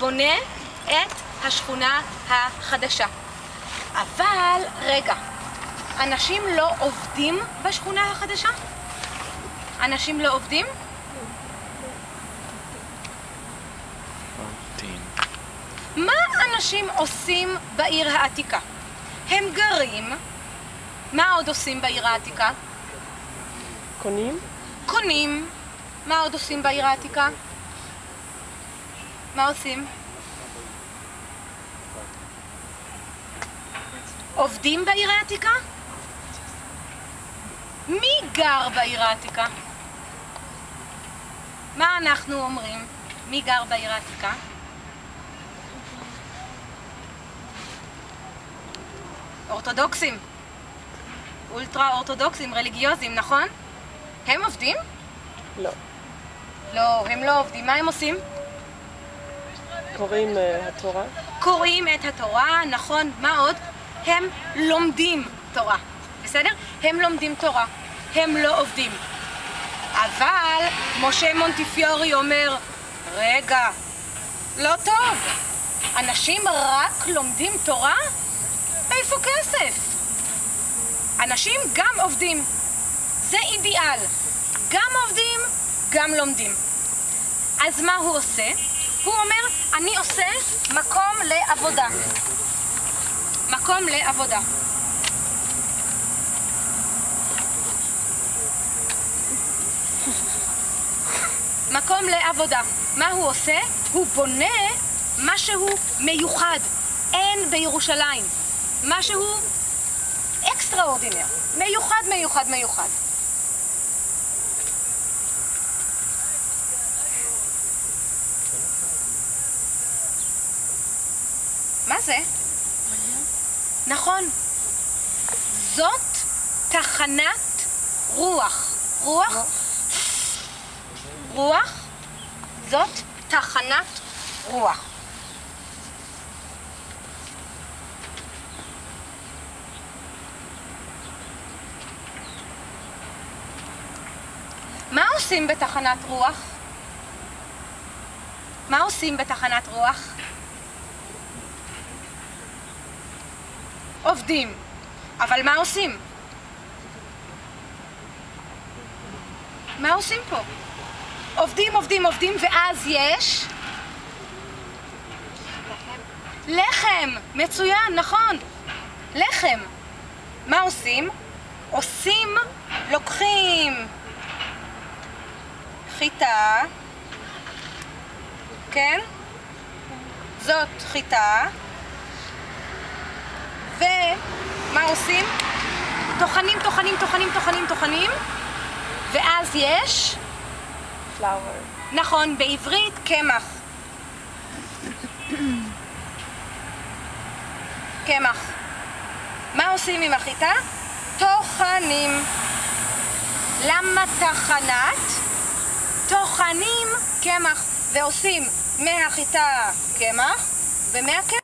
בונה את השכונה החדשה. אבל רגע, אנשים לא עובדים בשכונה החדשה? אנשים לא עובדים? מה אנשים עושים בעיר העתיקה? הם גרים. מה עוד עושים בעיר העתיקה? קונים? קונים. מה עוד עושים בעיר העתיקה? מה עושים? עובדים בעיר העתיקה? מי גר בעיר העתיקה? מה אנחנו אומרים? מי גר בעיר העתיקה? אורתודוקסים. אולטרה אורתודוקסים, רליגיוזים, נכון? הם עובדים? לא. לא, הם לא עובדים. מה הם עושים? קוראים התורה? קוראים את התורה, נכון. מה עוד? הם לומדים תורה. בסדר? הם לומדים תורה. הם לא עובדים. אבל משה מונטיפיורי אומר, רגע, לא טוב. אנשים רק לומדים תורה? איפה כסף? אנשים גם עובדים. זה אידיאל. גם עובדים, גם לומדים. אז מה הוא עושה? הוא אומר, אני עושה מקום לעבודה. מקום לעבודה. מקום לעבודה. מה הוא עושה? הוא בונה משהו מיוחד. אין בירושלים. משהו אקסטראורדינר. מיוחד, מיוחד, מיוחד. מה זה? נכון. זאת תחנת רוח. רוח? רוח? זאת תחנת רוח. מה עושים בתחנת רוח? מה עושים בתחנת רוח? עובדים. אבל מה עושים? מה עושים פה? עובדים, עובדים, עובדים, ואז יש לחם. מצוין, נכון. לחם. מה עושים? עושים, לוקחים חיטה, כן? זאת חיטה. ומה עושים? טוחנים, טוחנים, טוחנים, טוחנים, טוחנים, ואז יש? פלאואר. נכון, בעברית קמח. קמח. מה עושים עם החיטה? טוחנים. למה תחנת? טוחנים קמח, ועושים מהחיטה קמח ומהקמח